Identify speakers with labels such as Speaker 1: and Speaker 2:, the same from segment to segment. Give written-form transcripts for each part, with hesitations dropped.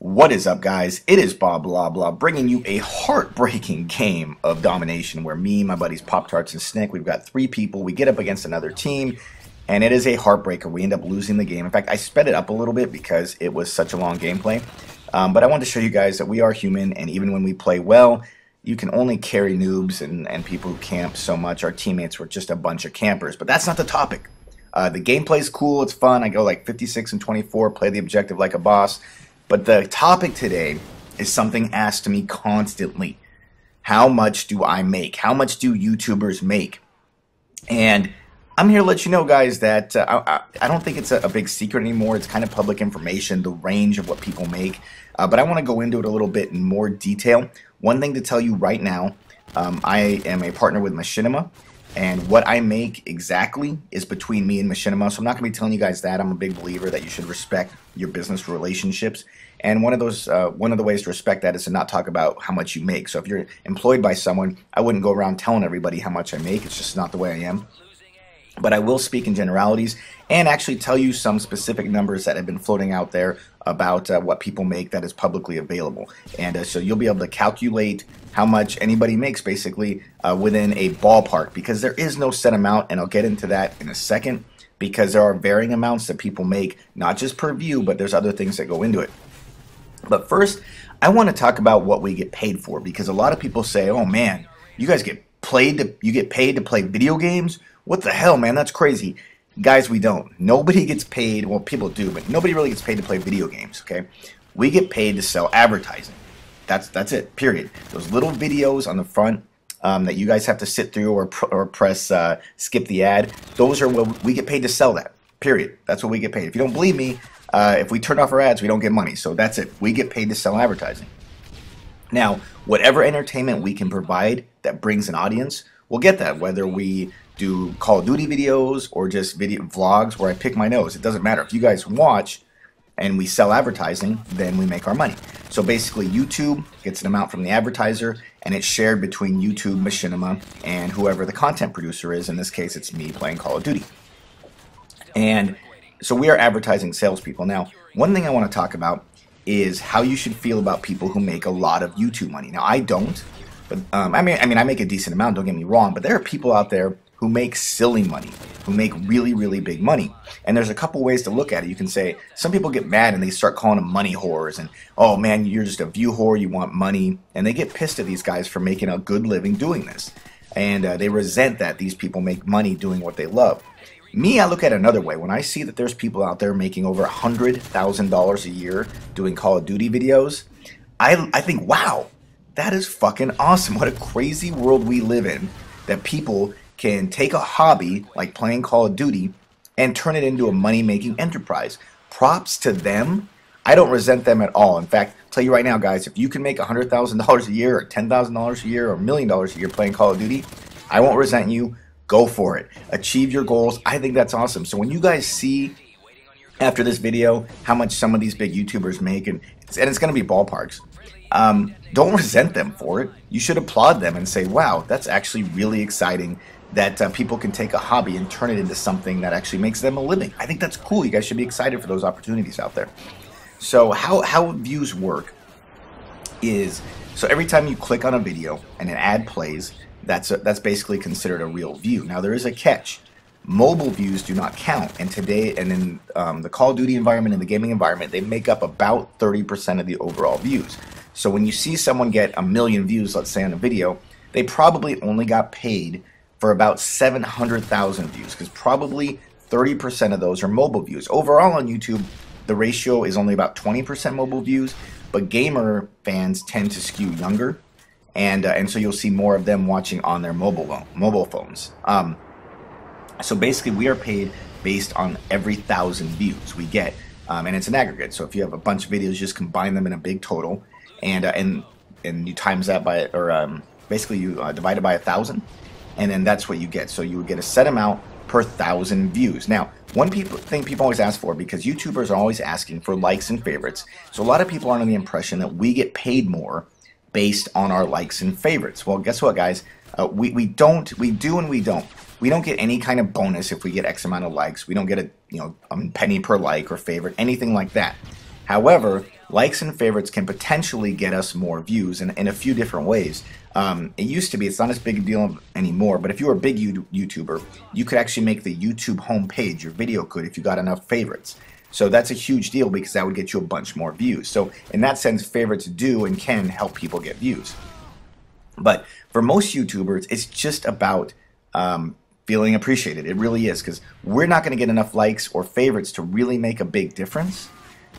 Speaker 1: What is up, guys? It is Bob Blah Blah bringing you a heartbreaking game of domination where me, my buddies Pop Tarts, and Snick, we've got three people. We get up against another team, and it is a heartbreaker. We end up losing the game. In fact, I sped it up a little bit because it was such a long gameplay. But I wanted to show you guys that we are human, and even when we play well, you can only carry noobs and people who camp so much. Our teammates were just a bunch of campers, but that's not the topic. The gameplay is cool. It's fun. I go like 56 and 24, play the objective like a boss. But the topic today is something asked to me constantly. How much do I make? How much do YouTubers make? And I'm here to let you know, guys, that I don't think it's a big secret anymore. It's kind of public information, the range of what people make. But I want to go into it a little bit in more detail. One thing to tell you right now, I am a partner with Machinima. And what I make exactly is between me and Machinima. So I'm not going to be telling you guys that. I'm a big believer that you should respect your business relationships. And one of the ways to respect that is to not talk about how much you make. So if you're employed by someone, I wouldn't go around telling everybody how much I make. It's just not the way I am. But I will speak in generalities and actually tell you some specific numbers that have been floating out there about what people make that is publicly available. And so you'll be able to calculate how much anybody makes basically within a ballpark, because there is no set amount, and I'll get into that in a second, because there are varying amounts that people make, not just per view, but there's other things that go into it. But first, I want to talk about what we get paid for, because a lot of people say, oh man, you guys get paid to play video games? What the hell, man? That's crazy. Guys, we don't. Nobody gets paid. Well, people do, but nobody really gets paid to play video games, okay? We get paid to sell advertising. That's it, period. Those little videos on the front that you guys have to sit through or press skip the ad, those are what we get paid to sell that, period. That's what we get paid. If you don't believe me, if we turn off our ads, we don't get money. So that's it. We get paid to sell advertising. Now, whatever entertainment we can provide that brings an audience, we'll get that, whether we do Call of Duty videos or just video vlogs where I pick my nose. It doesn't matter. If you guys watch and we sell advertising, then we make our money. So basically, YouTube gets an amount from the advertiser, and it's shared between YouTube, Machinima, and whoever the content producer is. In this case, it's me playing Call of Duty. And so we are advertising salespeople. Now, one thing I want to talk about is how you should feel about people who make a lot of YouTube money. Now, I don't, but I mean, I make a decent amount. Don't get me wrong, but there are people out there who make silly money, who make really, really big money. And there's a couple ways to look at it. You can say, some people get mad and they start calling them money whores, and, oh man, you're just a view whore, you want money. And they get pissed at these guys for making a good living doing this. And they resent that these people make money doing what they love. Me, I look at it another way. When I see that there's people out there making over $100,000 a year doing Call of Duty videos, I think, wow, that is fucking awesome. What a crazy world we live in, that people can take a hobby like playing Call of Duty and turn it into a money-making enterprise. Props to them. I don't resent them at all. In fact, I'll tell you right now, guys, if you can make $100,000 a year or $10,000 a year or $1 million a year playing Call of Duty, I won't resent you. Go for it. Achieve your goals. I think that's awesome. So when you guys see after this video how much some of these big YouTubers make, and it's going to be ballparks, don't resent them for it. You should applaud them and say, wow, that's actually really exciting that people can take a hobby and turn it into something that actually makes them a living. I think that's cool. You guys should be excited for those opportunities out there. So how views work is, so every time you click on a video and an ad plays, that's basically considered a real view. Now, there is a catch. Mobile views do not count, and today, and in the Call of Duty environment and the gaming environment, they make up about 30% of the overall views. So when you see someone get 1 million views, let's say on a video, they probably only got paid for about 700,000 views, because probably 30% of those are mobile views. Overall on YouTube, the ratio is only about 20% mobile views, but gamer fans tend to skew younger, and so you'll see more of them watching on their mobile phones. So basically, we are paid based on every 1,000 views we get, and it's an aggregate. So if you have a bunch of videos, just combine them in a big total, and you times that by, or basically you divide it by 1,000, and then that's what you get. So you would get a set amount per 1,000 views. Now, one thing people always ask for, because YouTubers are always asking for likes and favorites, so a lot of people are under the impression that we get paid more based on our likes and favorites. Well, guess what, guys? We do and we don't. We don't get any kind of bonus if we get X amount of likes. We don't get a penny per like or favorite, anything like that. However, likes and favorites can potentially get us more views in a few different ways. It used to be, it's not as big a deal anymore, but if you were a big YouTuber, you could actually make the YouTube homepage, your video could, if you got enough favorites. So that's a huge deal because that would get you a bunch more views. So in that sense, favorites do and can help people get views. But for most YouTubers, it's just about feeling appreciated. It really is, because we're not going to get enough likes or favorites to really make a big difference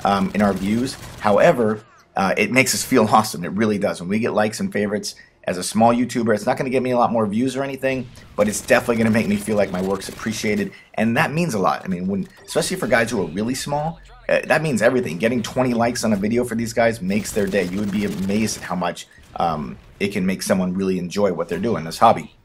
Speaker 1: in our views. However, it makes us feel awesome. It really does. When we get likes and favorites as a small YouTuber, it's not going to get me a lot more views or anything, but it's definitely going to make me feel like my work's appreciated, and that means a lot. I mean, especially for guys who are really small, that means everything. Getting 20 likes on a video for these guys makes their day. You would be amazed at how much it can make someone really enjoy what they're doing, this hobby.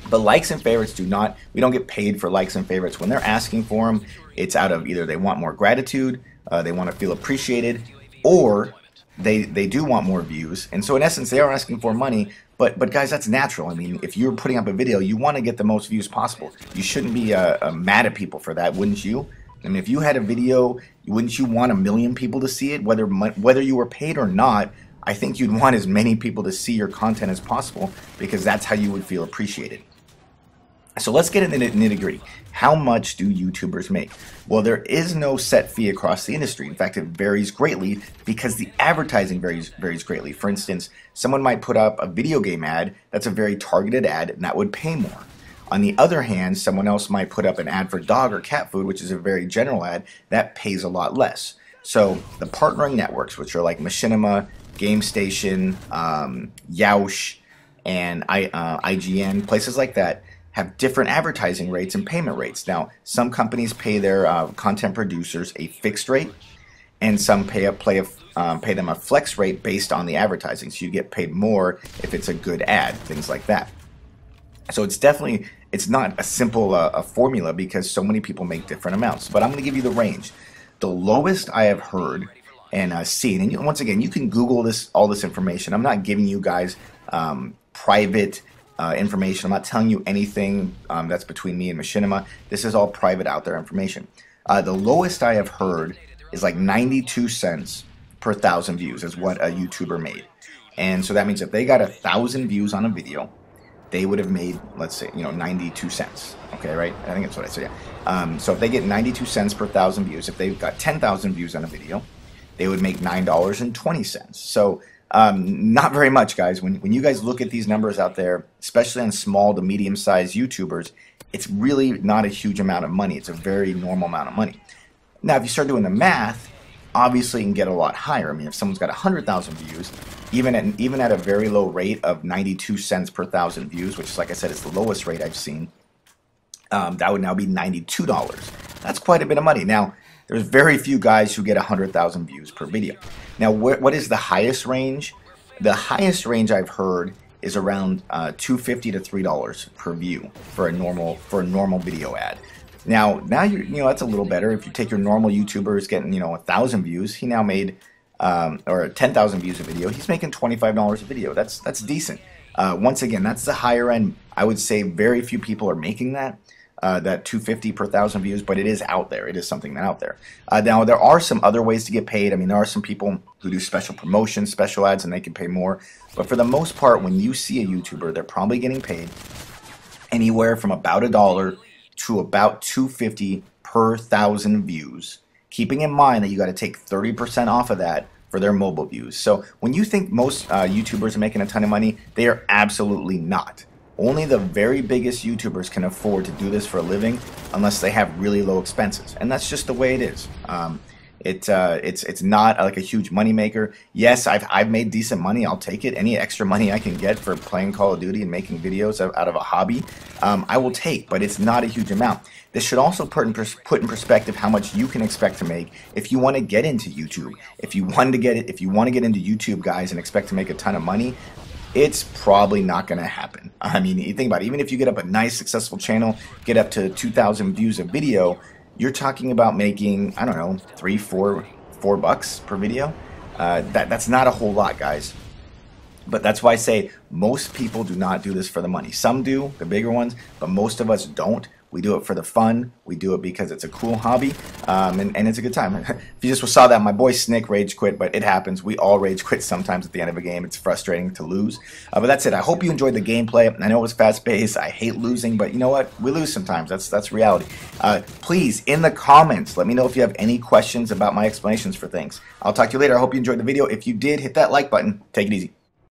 Speaker 1: But likes and favorites we don't get paid for likes and favorites. When they're asking for them, it's out of either they want more gratitude, they want to feel appreciated, or they do want more views. And so in essence, they are asking for money, but guys, that's natural. I mean, if you're putting up a video, you want to get the most views possible. You shouldn't be mad at people for that, wouldn't you? I mean, if you had a video, wouldn't you want 1 million people to see it, whether you were paid or not? I think you'd want as many people to see your content as possible, because that's how you would feel appreciated. So let's get into the nitty-gritty. How much do YouTubers make? Well, there is no set fee across the industry. In fact, it varies greatly because the advertising varies greatly. For instance, someone might put up a video game ad that's a very targeted ad, and that would pay more. On the other hand, someone else might put up an ad for dog or cat food, which is a very general ad, that pays a lot less. So the partnering networks, which are like Machinima, GameStation, Yoush, and IGN, places like that, have different advertising rates and payment rates. Now, some companies pay their content producers a fixed rate, and some pay them a flex rate based on the advertising. So you get paid more if it's a good ad, things like that. So it's not a simple formula, because so many people make different amounts. But I'm going to give you the range. The lowest I have heard and seen, and once again, you can Google all this information. I'm not giving you guys private information. I'm not telling you anything that's between me and Machinima. This is all private out there information. The lowest I have heard is like 92 cents per 1,000 views is what a YouTuber made. And so that means if they got 1,000 views on a video, they would have made, let's say, 92 cents. Okay, right? I think that's what I said. Yeah. So if they get 92 cents per 1,000 views, if they've got 10,000 views on a video, they would make $9.20. So not very much, guys. When you guys look at these numbers out there, especially on small to medium-sized YouTubers, it's really not a huge amount of money. It's a very normal amount of money. Now, if you start doing the math, obviously you can get a lot higher. I mean, if someone's got 100,000 views, even at a very low rate of 92 cents per 1,000 views, which is, like I said, is the lowest rate I've seen, that would now be $92. That's quite a bit of money. Now, there's very few guys who get 100,000 views per video. Now, what is the highest range? The highest range I've heard is around $2.50 to $3 per view for a normal video ad. Now that's a little better. If you take your normal YouTuber who's getting 1,000 views, he now made or 10,000 views a video. He's making $25 a video. That's decent. Once again, that's the higher end. I would say very few people are making that. That $2.50 per 1,000 views, but it is out there. It is something out there. Now, there are some other ways to get paid. I mean, there are some people who do special promotions, special ads, and they can pay more. But for the most part, when you see a YouTuber, they're probably getting paid anywhere from about $1 to about $2.50 per 1,000 views, keeping in mind that you got to take 30% off of that for their mobile views. So when you think most YouTubers are making a ton of money, they are absolutely not. Only the very biggest YouTubers can afford to do this for a living, unless they have really low expenses, and that's just the way it is. It's not like a huge money maker. Yes, I've made decent money. I'll take it. Any extra money I can get for playing Call of Duty and making videos out of a hobby, I will take. But it's not a huge amount. This should also put in perspective how much you can expect to make if you want to get into YouTube. If you want to get into YouTube, guys, and expect to make a ton of money, it's probably not going to happen. I mean, you think about it. Even if you get up a nice, successful channel, get up to 2,000 views a video, you're talking about making, I don't know, $4 bucks per video. That's not a whole lot, guys. But that's why I say most people do not do this for the money. Some do, the bigger ones, but most of us don't. We do it for the fun. We do it because it's a cool hobby, and it's a good time. If you just saw that, my boy Snick rage quit, but it happens. We all rage quit sometimes at the end of a game. It's frustrating to lose. But that's it. I hope you enjoyed the gameplay. I know it was fast-paced. I hate losing, but you know what? We lose sometimes. That's reality. Please, in the comments, let me know if you have any questions about my explanations for things. I'll talk to you later. I hope you enjoyed the video. If you did, hit that like button. Take it easy.